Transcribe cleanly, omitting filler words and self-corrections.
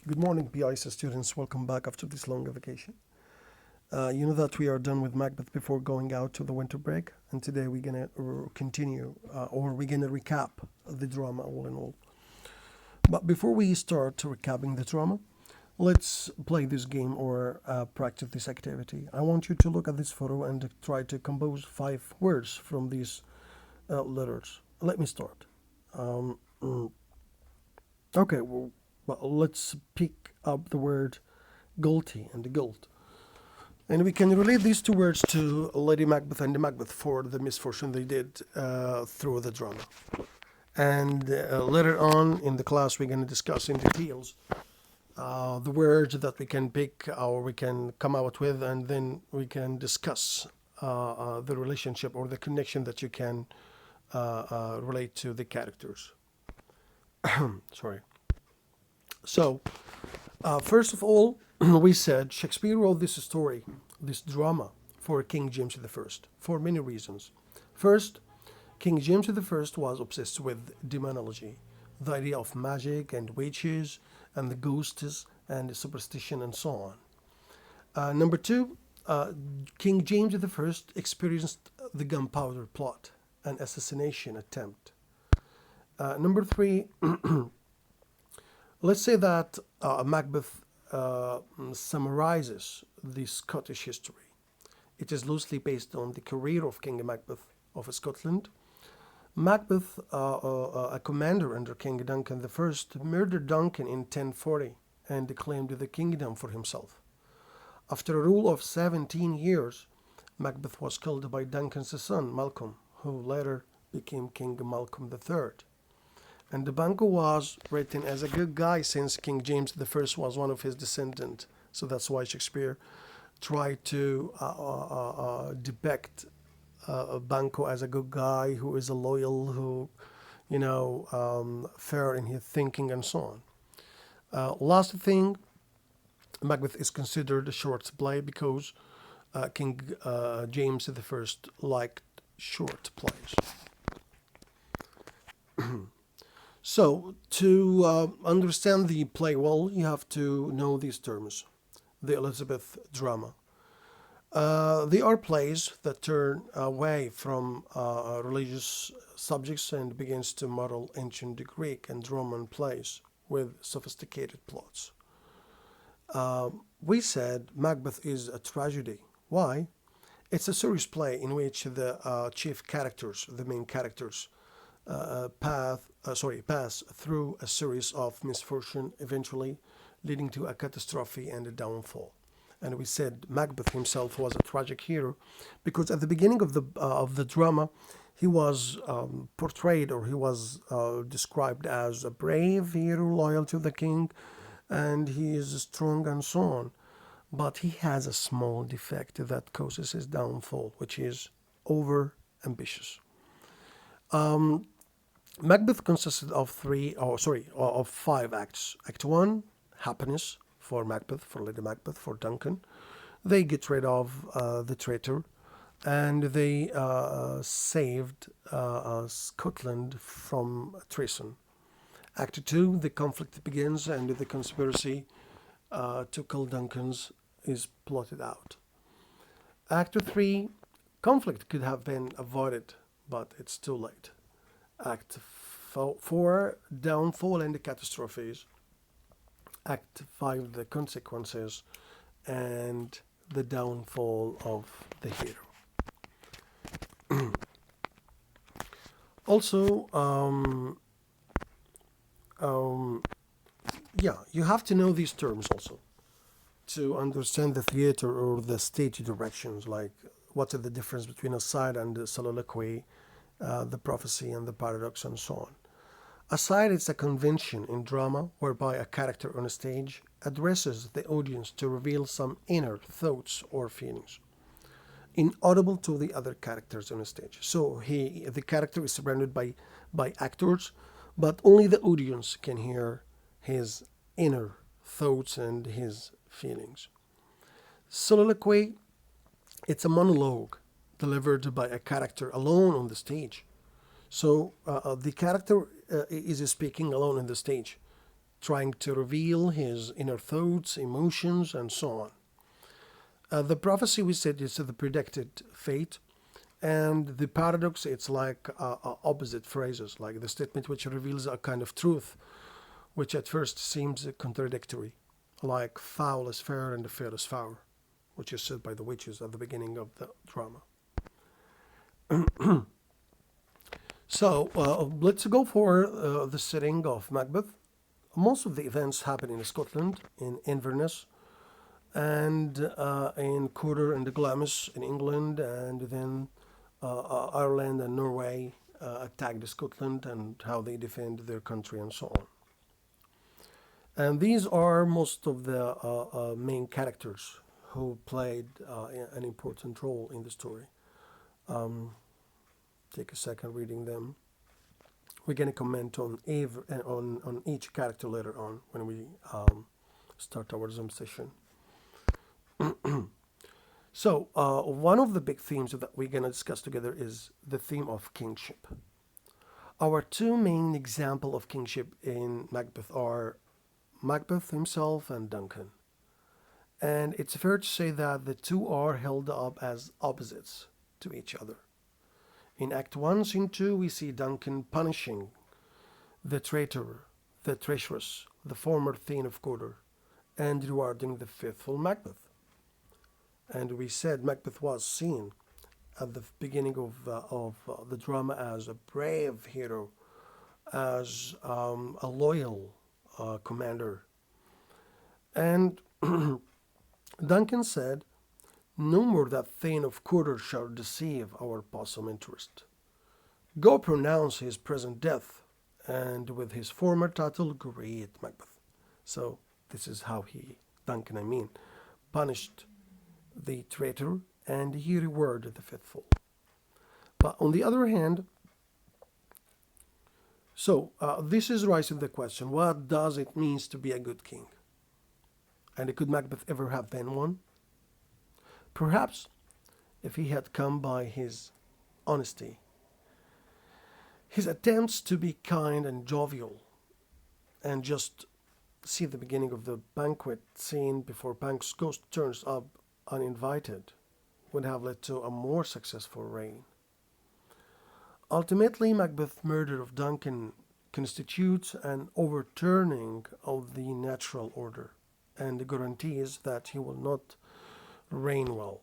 Good morning, PISA students. Welcome back after this long vacation. You know that we are done with Macbeth before going out to the winter break, and today we're gonna continue, or we're gonna recap the drama all in all. But before we start recapping the drama, let's play this game or practice this activity. I want you to look at this photo and try to compose 5 words from these letters. Let me start. Um, mm, okay, well, let's pick up the word guilty and the guilt. And we can relate these 2 words to Lady Macbeth and the Macbeth for the misfortune they did through the drama. And later on in the class, we're going to discuss in details the words that we can pick or we can come out with, and then we can discuss the relationship or the connection that you can relate to the characters. Sorry. So, first of all, we said Shakespeare wrote this story, this drama, for King James I for many reasons. First, King James I was obsessed with demonology, the idea of magic and witches and the ghosts and superstition and so on. Number two, King James I experienced the gunpowder plot, an assassination attempt. Number three, let's say that Macbeth summarizes the Scottish history. It is loosely based on the career of King Macbeth of Scotland. Macbeth, a commander under King Duncan I, murdered Duncan in 1040 and claimed the kingdom for himself. After a rule of 17 years, Macbeth was killed by Duncan's son, Malcolm, who later became King Malcolm III. And Banquo was written as a good guy since King James I was one of his descendants. So that's why Shakespeare tried to depict Banquo as a good guy who is a loyal, who, fair in his thinking and so on. Last thing, Macbeth is considered a short play because King James I liked short plays. So, to understand the play well, you have to know these terms. The Elizabeth drama. They are plays that turn away from religious subjects and begins to model ancient Greek and Roman plays with sophisticated plots. We said Macbeth is a tragedy. Why? It's a serious play in which the chief characters, the main characters, pass through a series of misfortune, eventually leading to a catastrophe and a downfall. And we said Macbeth himself was a tragic hero because at the beginning of the drama, he was portrayed, or he was described as a brave hero loyal to the king, and he is strong and so on. But he has a small defect that causes his downfall, which is over ambitious. Macbeth consisted of 5 acts. Act 1, happiness for Macbeth, for Lady Macbeth, for Duncan. They get rid of the traitor, and they saved Scotland from treason. Act 2, the conflict begins, and the conspiracy to kill Duncan's is plotted out. Act 3, conflict could have been avoided, but it's too late. Act 4, downfall and the catastrophes. Act 5, the consequences and the downfall of the hero. Also, you have to know these terms also to understand the theater or the stage directions, like what is the difference between a side and the soliloquy, the prophecy and the paradox and so on. Aside, it's a convention in drama whereby a character on a stage addresses the audience to reveal some inner thoughts or feelings, inaudible to the other characters on a stage. So the character is surrounded by actors, but only the audience can hear his inner thoughts and his feelings. Soliloquy, it's a monologue delivered by a character alone on the stage. So the character is speaking alone on the stage trying to reveal his inner thoughts, emotions, and so on. The prophecy, we said, is the predicted fate, and the paradox, it's like opposite phrases, like the statement which reveals a kind of truth, which at first seems contradictory, like foul is fair and fair is foul, which is said by the witches at the beginning of the drama. So let's go for the setting of Macbeth. Most of the events happen in Scotland, in Inverness, and in Cawdor and the Glamis in England, and then Ireland and Norway attacked Scotland and how they defend their country and so on. And these are most of the main characters who played an important role in the story. Take a second reading them. We're going to comment on each character later on when we start our Zoom session. So one of the big themes that we're going to discuss together is the theme of kingship. Our two main examples of kingship in Macbeth are Macbeth himself and Duncan. And it's fair to say that the two are held up as opposites to each other. In Act 1, Scene 2, we see Duncan punishing the traitor, the treacherous, the former Thane of Cawdor, and rewarding the faithful Macbeth. And we said Macbeth was seen at the beginning of the drama as a brave hero, as a loyal commander. And Duncan said, "No more that Thane of Cawdor shall deceive our bosom interest. Go pronounce his present death, and with his former title greet Macbeth." So this is how Duncan, punished the traitor, and he rewarded the faithful. But on the other hand, this is raising the question, what does it mean to be a good king? And could Macbeth ever have been one? Perhaps if he had come by his honesty, his attempts to be kind and jovial, and just see the beginning of the banquet scene before Banquo's ghost turns up uninvited, would have led to a more successful reign. Ultimately, Macbeth's murder of Duncan constitutes an overturning of the natural order and guarantees that he will not reign well.